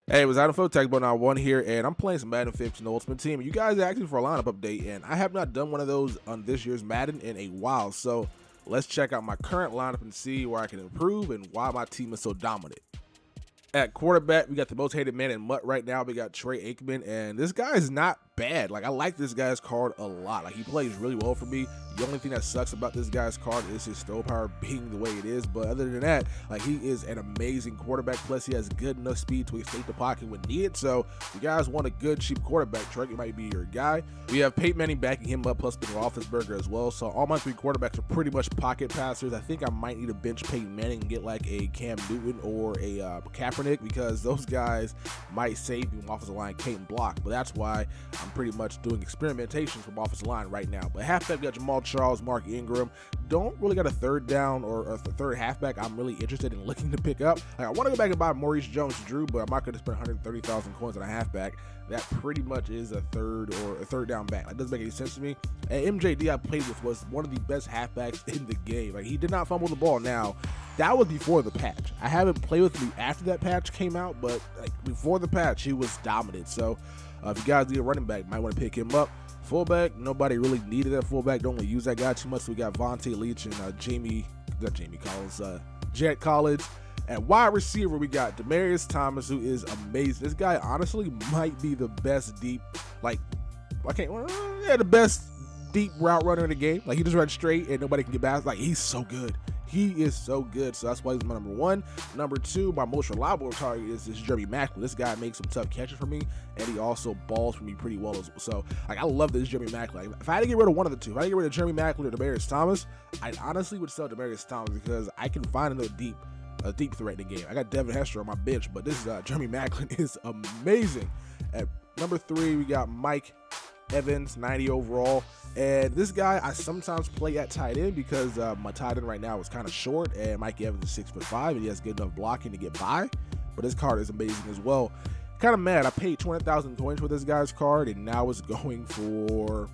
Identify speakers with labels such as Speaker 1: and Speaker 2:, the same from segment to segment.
Speaker 1: Hey, it was Adam for Tech Now 1 here, and I'm playing some Madden 15 Ultimate Team. You guys asked me for a lineup update, and I have not done one of those on this year's Madden in a while. So let's check out my current lineup and see where I can improve and why my team is so dominant. At quarterback, we got the most hated man in MUT right now. We got Trey Aikman, and this guy is not bad. Like, I like this guy's card a lot. Like, he plays really well for me. The only thing that sucks about this guy's card is his throw power being the way it is. But other than that, like, he is an amazing quarterback. Plus, he has good enough speed to escape the pocket when needed. So, if you guys want a good, cheap quarterback, Trey might be your guy. We have Peyton Manning backing him up, plus Roethlisberger as well. So, all my three quarterbacks are pretty much pocket passers. I think I might need to bench Peyton Manning and get like a Cam Newton or a Kaepernick, because those guys might save me from offensive line can't block. But that's why I'm pretty much doing experimentations from offensive line right now. But halfback, we got Jamaal Charles, Mark Ingram. Don't really got a third down or a third halfback I'm really interested in looking to pick up. Like, I want to go back and buy Maurice Jones-Drew, but I'm not going to spend 130,000 coins on a halfback. That pretty much is a third down back. That doesn't make any sense to me. And MJD I played with was one of the best halfbacks in the game. Like, he did not fumble the ball. Now, that was before the patch. I haven't played with him after that patch came out, but like before the patch, he was dominant. So if you guys need a running back, you might want to pick him up. Fullback, nobody really needed that fullback. Don't really use that guy too much. So we got Vontae Leach and Jet Collins. At wide receiver, we got Demaryius Thomas, who is amazing. This guy honestly might be the best deep, the best deep route runner in the game. Like, he just runs straight and nobody can get past. Like, he's so good. He is so good, so that's why he's my number one. Number two, my most reliable target is Jeremy Maclin. This guy makes some tough catches for me, and he also balls for me pretty well as well. So, like, I love this Jeremy Maclin. Like, if I had to get rid of one of the two, if I had to get rid of Jeremy Maclin or Demaryius Thomas, I honestly would sell Demaryius Thomas because I can find a deep threat in the game. I got Devin Hester on my bench, but this Jeremy Maclin is amazing. At number three, we got Mike Evans, 90 overall. And this guy I sometimes play at tight end because my tight end right now is kind of short, and Mike Evans is 6'5", and he has good enough blocking to get by. But his card is amazing as well. Kind of mad. I paid 20,000 coins for this guy's card, and now it's going for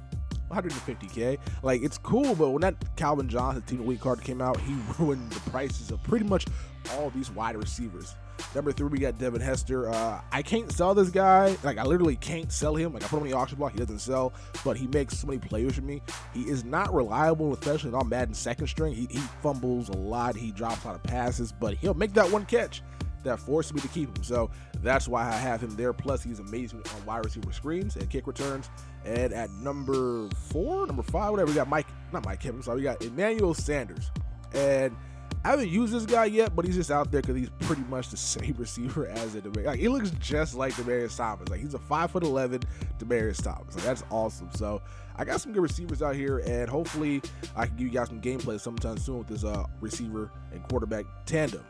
Speaker 1: 150K. Like, it's cool, but when that Calvin Johnson Team of the Week card came out, he ruined the prices of pretty much all these wide receivers. Number three, we got Devin Hester. I can't sell this guy. Like, I literally can't sell him. Like, I put him on the auction block, he doesn't sell, but he makes so many plays for me. He is not reliable, especially on Madden second string. He fumbles a lot. He drops a lot of passes, but he'll make that one catch that forces me to keep him. So that's why I have him there. Plus, he's amazing on wide receiver screens and kick returns. And at number five, whatever, we got we got Emmanuel Sanders. And I haven't used this guy yet, but he's just out there because he's pretty much the same receiver as like, he looks just like Demaryius Thomas. Like, he's a 5'11" Demaryius Thomas. Like, that's awesome. So I got some good receivers out here, and hopefully I can give you guys some gameplay sometime soon with this receiver and quarterback tandem.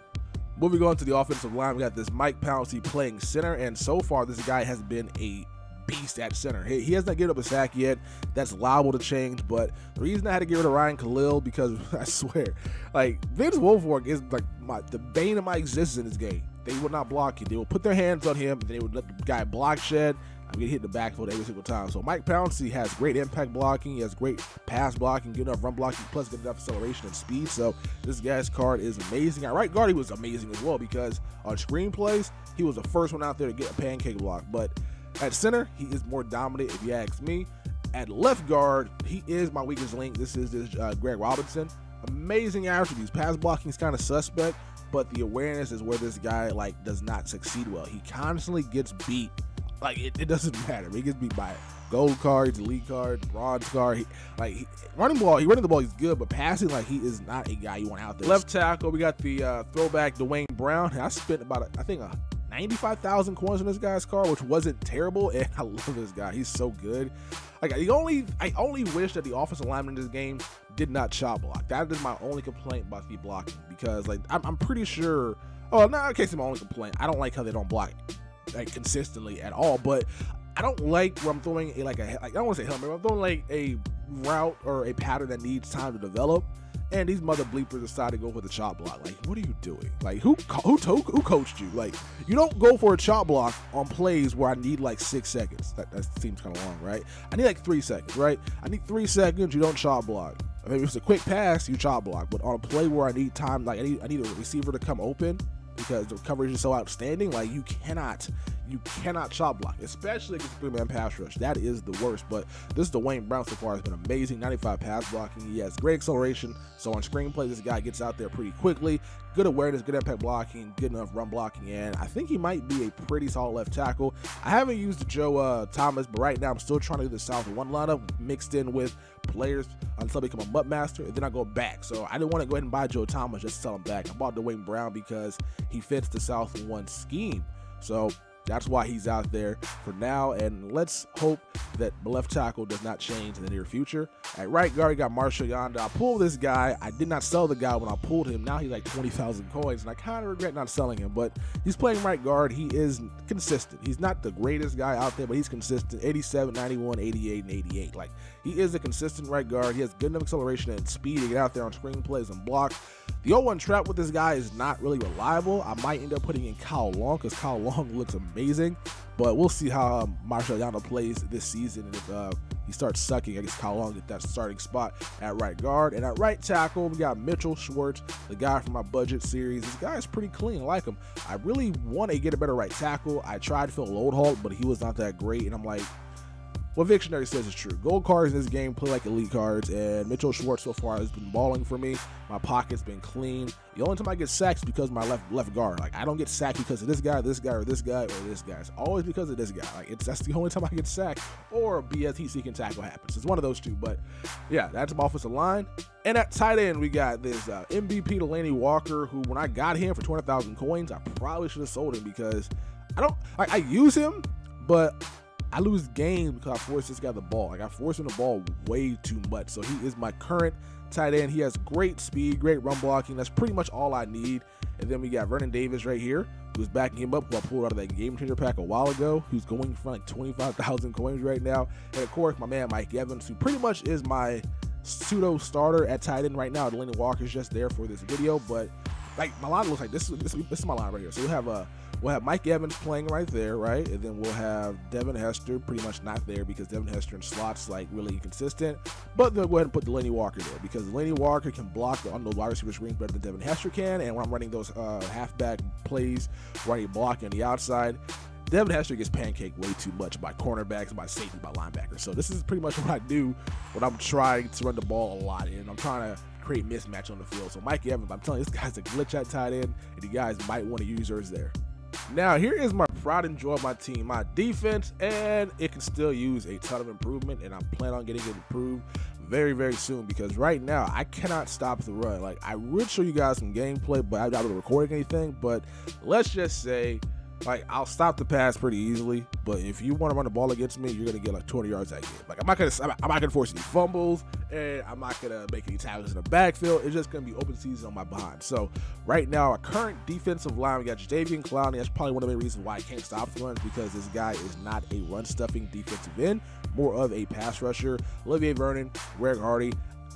Speaker 1: Moving on to the offensive line, we got this Mike Pouncey playing center, and so far this guy has been a beast at center. He has not given up a sack yet. That's liable to change, but the reason I had to get rid of Ryan Khalil, because I swear, like, Vince Wilfork is like the bane of my existence in this game. They will not block you. They will put their hands on him, and they would let the guy block shed. I'm getting hit in the backfield every single time. So Mike Pouncey has great impact blocking. He has great pass blocking, good enough run blocking, plus good enough acceleration and speed. So this guy's card is amazing. At right guard, he was amazing as well, because on screen plays, he was the first one out there to get a pancake block. But at center, he is more dominant, if you ask me. At left guard, he is my weakest link. This is Greg Robinson. Amazing attributes. Pass blocking is kind of suspect, but the awareness is where this guy, like, does not succeed well. He constantly gets beat. Like, it doesn't matter. He gets beat by gold cards, elite cards, bronze card. Running the ball, he's good, but passing, like, he is not a guy you want out there. Left tackle, we got the throwback Dwayne Brown. I spent about, I think, 95,000 coins on this guy's card, which wasn't terrible, and I love this guy. He's so good. Like, I only wish that the offensive lineman in this game did not chop block. That is my only complaint about the blocking, because, like, I'm pretty sure. Oh, no, I can't say my only complaint. I don't like how they don't block, like, consistently at all, but I don't like where I'm throwing I don't want to say helmet, but I'm throwing like a route or a pattern that needs time to develop, and these mother bleepers decide to go for the chop block. Like, what are you doing? Like, who coached you? Like, you don't go for a chop block on plays where I need like 6 seconds. That seems kind of long, right? I need like 3 seconds, right? I need 3 seconds. You don't chop block. I mean, if it's a quick pass, you chop block. But on a play where I need time, like I need a receiver to come open, because the coverage is so outstanding. Like, you cannot chop block, especially against the 3-man pass rush. That is the worst. But this Dwayne Brown so far has been amazing. 95 pass blocking. He has great acceleration. So on screenplay, this guy gets out there pretty quickly. Good awareness, good impact blocking, good enough run blocking, and I think he might be a pretty solid left tackle. I haven't used the Joe Thomas, but right now I'm still trying to do the South 1 lineup mixed in with players until I become a Mutt Master, and then I go back. So I didn't want to go ahead and buy Joe Thomas just to sell him back. I bought Dwayne Brown because he fits the South 1 scheme. So that's why he's out there for now, and let's hope that the left tackle does not change in the near future. At right guard, we got Marshall Yanda. I pulled this guy. I did not sell the guy when I pulled him. Now he's like 20,000 coins, and I kind of regret not selling him, but he's playing right guard. He is consistent. He's not the greatest guy out there, but he's consistent. 87, 91, 88, and 88. Like, he is a consistent right guard. He has good enough acceleration and speed to get out there on screen plays and block. The 0-1 trap with this guy is not really reliable. I might end up putting in Kyle Long because Kyle Long looks amazing, but we'll see how Marshall Yanda plays this season, and if he starts sucking, I guess Kyle Long get that starting spot at right guard. And at right tackle, we got Mitchell Schwartz, the guy from my budget series. This guy is pretty clean. I like him. I really want to get a better right tackle. I tried Phil Loadholt, but he was not that great, and I'm like, what Vick says is true. Gold cards in this game play like elite cards, and Mitchell Schwartz so far has been balling for me. My pocket's been clean. The only time I get sacked is because of my left guard. Like, I don't get sacked because of this guy, or this guy, or this guy, or this guy. It's always because of this guy. Like, that's the only time I get sacked, or a BS seeking tackle happens. It's one of those two. But yeah, that's my offensive line. And at tight end, we got this MVP Delaney Walker, who when I got him for 200,000 coins, I probably should have sold him because I use him, but I lose games because I force this guy the ball. Like, I force him the ball way too much. So he is my current tight end. He has great speed, great run blocking. That's pretty much all I need. And then we got Vernon Davis right here, who's backing him up, who I pulled out of that game changer pack a while ago, who's going for like 25,000 coins right now. And of course, my man Mike Evans, who pretty much is my pseudo starter at tight end right now. Delaney Walker's just there for this video, but like, my line looks like this is my line right here. So we'll have Mike Evans playing right there, right? And then we'll have Devin Hester pretty much not there because Devin Hester in slots like really inconsistent. But then go ahead and put Delaney Walker there because Delaney Walker can block on those wide receiver screens better than Devin Hester can. And when I'm running those halfback plays where I block on the outside, Devin Hester gets pancaked way too much by cornerbacks, by safety, by linebackers. So this is pretty much what I do when I'm trying to run the ball a lot, and I'm trying to create mismatch on the field. So Mike Evans, I'm telling you, this guy's a glitch at tight end, and you guys might want to use yours there. Now, here is my pride and joy of my team, my defense, and it can still use a ton of improvement, and I plan on getting it improved very, very soon because right now I cannot stop the run. Like, I would show you guys some gameplay, but I'm not recording anything. But let's just say, like, I'll stop the pass pretty easily, but if you want to run the ball against me, you're gonna get like 20 yards that game. Like, I'm not gonna force any fumbles, and I'm not gonna make any tackles in the backfield. It's just gonna be open season on my behind. So right now, our current defensive line, we got Jadeveon Clowney. That's probably one of the main reasons why I can't stop the runs, because this guy is not a run stuffing defensive end, more of a pass rusher. Olivier Vernon, Greg Hardy.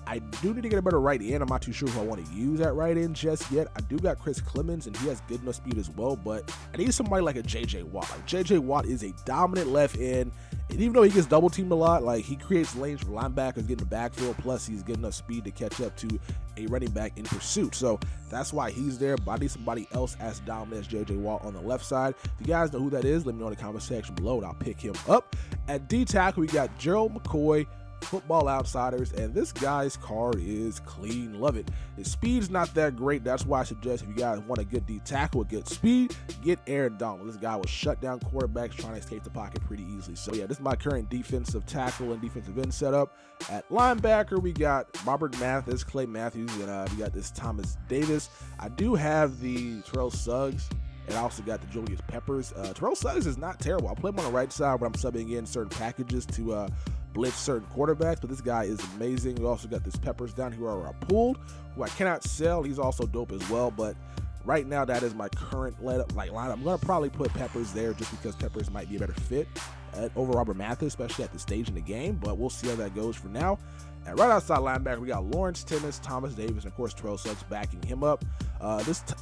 Speaker 1: I do need to get a better right end. I'm not too sure who I want to use at right end just yet. I do got Chris Clemens, and he has good enough speed as well, but I need somebody like a J.J. Watt. Like, J.J. Watt is a dominant left end, and even though he gets double teamed a lot, like, he creates lanes for linebackers, getting the backfield, plus he's good enough speed to catch up to a running back in pursuit. So that's why he's there, but I need somebody else as dominant as J.J. Watt on the left side. If you guys know who that is, let me know in the comment section below, and I'll pick him up. At D-tackle, we got Gerald McCoy, Football Outsiders, and this guy's card is clean. Love it. His speed's not that great. That's why I suggest if you guys want a good D tackle with good speed, get Aaron Donald. This guy will shut down quarterbacks trying to escape the pocket pretty easily. So yeah, this is my current defensive tackle and defensive end setup. At linebacker, we got Robert Mathis, Clay Matthews, and we got this Thomas Davis. I do have the Terrell Suggs, and I also got the Julius Peppers. Terrell Suggs is not terrible. I play him on the right side, but I'm subbing in certain packages to blitz certain quarterbacks, but this guy is amazing. We also got this Peppers down here who I pulled, who I cannot sell. He's also dope as well, but right now that is my current lineup. I'm going to probably put Peppers there just because Peppers might be a better fit over Robert Mathis, especially at this stage in the game, but we'll see how that goes for now. And right outside linebacker, we got Lawrence Timmons, Thomas Davis, and of course Terrell Suggs backing him up.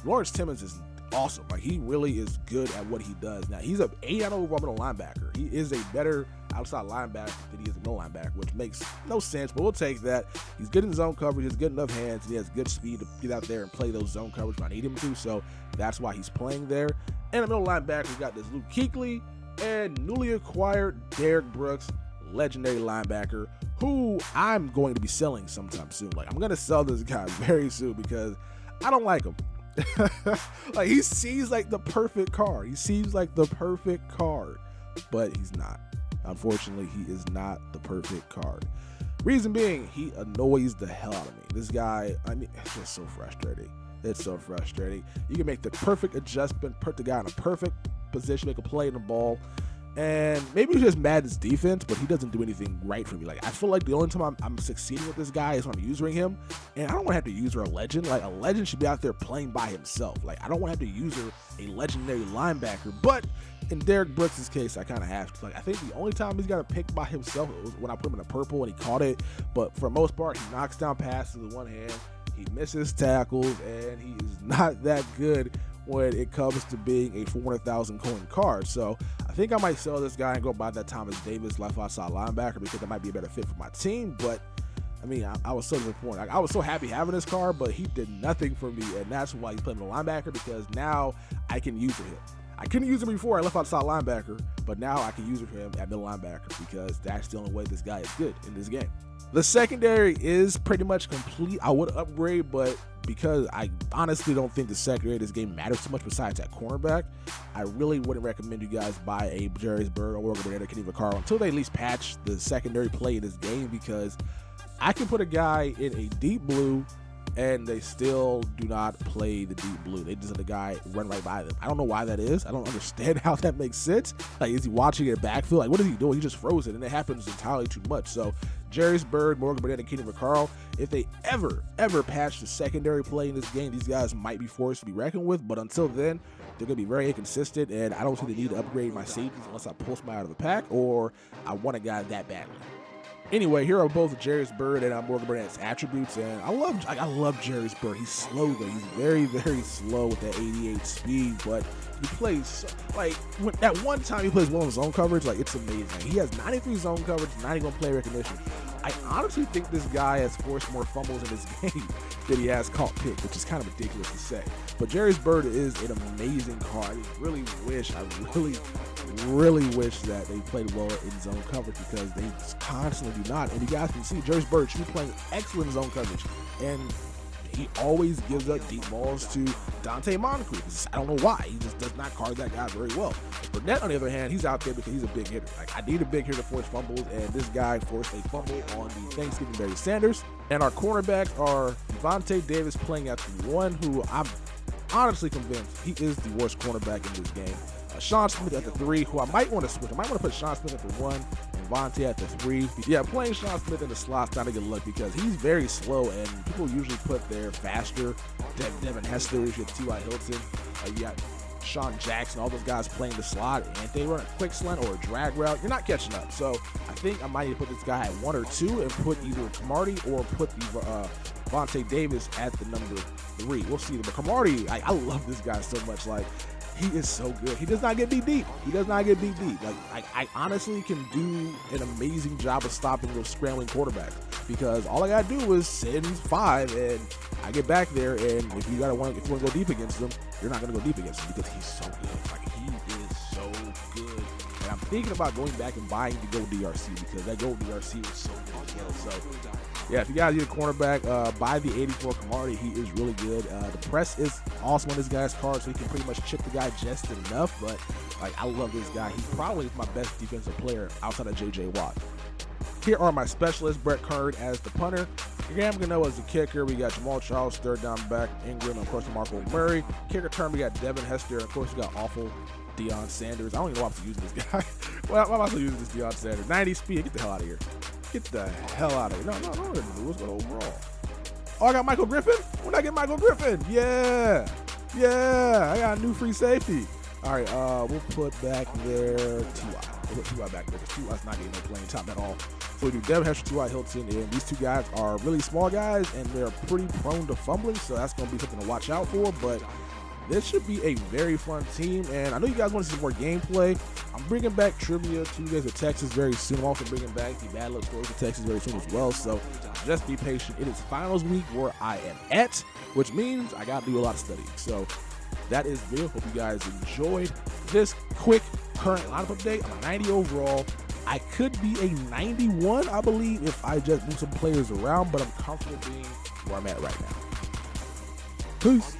Speaker 1: Lawrence Timmons is awesome. Like, he really is good at what he does. Now, he's an 8 overall middle linebacker. He is a better outside linebacker than he is a middle linebacker, which makes no sense, but we'll take that. He's good in zone coverage. He has good enough hands, and he has good speed to get out there and play those zone coverage when I need him to, so that's why he's playing there. And the middle linebacker, we got this Luke Kuechly and newly acquired Derek Brooks, legendary linebacker, who I'm going to be selling sometime soon. Like, I'm going to sell this guy very soon because I don't like him. Like, he seems like the perfect card. He seems like the perfect card, but he's not. Unfortunately, he is not the perfect card. Reason being, he annoys the hell out of me. This guy, I mean, it's just so frustrating. It's so frustrating. You can make the perfect adjustment, put the guy in a perfect position, make a play in the ball, and maybe it's just Madden's defense, but he doesn't do anything right for me. Like, I feel like the only time I'm succeeding with this guy is when I'm using him, and I don't want to have to use her a legend. Like, a legend should be out there playing by himself. Like, I don't want to have to use her a legendary linebacker, but in Derek Brooks' case, I kind of have to. Like, I think the only time he's got a pick by himself was when I put him in a purple and he caught it, but for the most part, he knocks down passes with one hand, he misses tackles, and he is not that good when it comes to being a 400,000 coin card. So I think I might sell this guy and go buy that Thomas Davis left outside linebacker because that might be a better fit for my team. But I mean, I was so disappointed. Like, I was so happy having this card, but he did nothing for me, and that's why he's playing the linebacker, because now I can use him. I couldn't use him before I left outside linebacker, but now I can use him at middle linebacker because that's the only way this guy is good in this game. The secondary is pretty much complete. I would upgrade, but because I honestly don't think the secondary of this game matters too much besides at cornerback, I really wouldn't recommend you guys buy a Jarius Byrd or Kenny Vaccaro until they at least patch the secondary play in this game, because I can put a guy in a deep blue and they still do not play the deep blue. They just let the guy run right by them. I don't know why that is. I don't understand how that makes sense. Like, is he watching it backfield? Like, what is he doing? He just froze it, and it happens entirely too much. So, Jarius Byrd, Morgan Burnett, and Kenny Vaccaro, if they ever patch the secondary play in this game, these guys might be forced to be reckoned with. But until then, they're going to be very inconsistent, and I don't see the need to upgrade my safeties unless I pull somebody out of the pack or I want a guy that badly. Anyway, here are both Jarius Byrd and Morgan Burnett's attributes, and I love Jarius Byrd. He's slow though. He's very, very slow with that 88 speed, but he plays like at one time he plays well in zone coverage. Like, it's amazing. He has 93 zone coverage, 91 play recognition. I honestly think this guy has forced more fumbles in his game than he has caught pick, which is kind of ridiculous to say. But Jarius Byrd is an amazing card. I really wish that they played well in zone coverage, because they constantly do not. And you guys can see Jarius Byrd should be playing excellent zone coverage, and he always gives up deep balls to Dante Moncrief. I don't know why. He just does not guard that guy very well. Burnett, on the other hand, he's out there because he's a big hitter. Like, I need a big hitter to force fumbles, and this guy forced a fumble on the Thanksgiving Barry Sanders. And our cornerbacks are Vontae Davis playing at the one, who I'm honestly convinced he is the worst cornerback in this game. Sean Smith at the 3, who I might want to switch. I might want to put Sean Smith at the 1 and Vontae at the 3. Yeah, playing Sean Smith in the slot's not a good look because he's very slow, and people usually put their faster Devin Hester, you have T.Y. Hilton, you got Sean Jackson, all those guys playing the slot, and if they run a quick slant or a drag route, you're not catching up. So I think I might need to put this guy at 1 or 2 and put either Cromartie or put the Vontae Davis at the number 3. We'll see. But Cromartie, I love this guy so much. Like, he is so good. He does not get beat deep. He does not get beat deep. Like, I honestly can do an amazing job of stopping those scrambling quarterbacks, because all I gotta do is send 5 and I get back there, and if you want to go deep against them, you're not gonna go deep against him because he's so good. Like, he is so good. And I'm thinking about going back and buying the Gold DRC, because that Gold DRC was so good as well. So yeah, if you guys need a cornerback, buy the 84 Cromartie. He is really good. The press is awesome on this guy's card, so he can pretty much chip the guy just enough. But like, I love this guy. He probably is my best defensive player outside of J.J. Watt. Here are my specialists: Brett Kern as the punter, Graham Gano as the kicker. We got Jamaal Charles, third down back, Ingram, and of course Marco Murray. Kicker term, we got Devin Hester, and of course we got awful Deion Sanders. I don't even know why I'm still using this guy. Well, I'm also using this Deion Sanders. 90 speed. Get the hell out of here. Get the hell out of here. No, what's going overall? Oh, I got Michael Griffin? When did I get Michael Griffin? Yeah. I got a new free safety. All right, we'll put back there T.Y. We'll put T.Y. back there because T.Y.'s not getting no playing time at all. So we do Devin Hester, T.Y. Hilton, and these two guys are really small guys, and they're pretty prone to fumbling, so that's going to be something to watch out for. But this should be a very fun team. And I know you guys want to see more gameplay. I'm bringing back trivia to you guys at Texas very soon. I'm also bringing back the Bad Luck Stories of Texas very soon as well. So just be patient. It is finals week where I am at, which means I got to do a lot of studying. So that is video. Hope you guys enjoyed this quick current lineup update. I'm a 90 overall. I could be a 91, I believe, if I just move some players around, but I'm comfortable being where I'm at right now. Peace.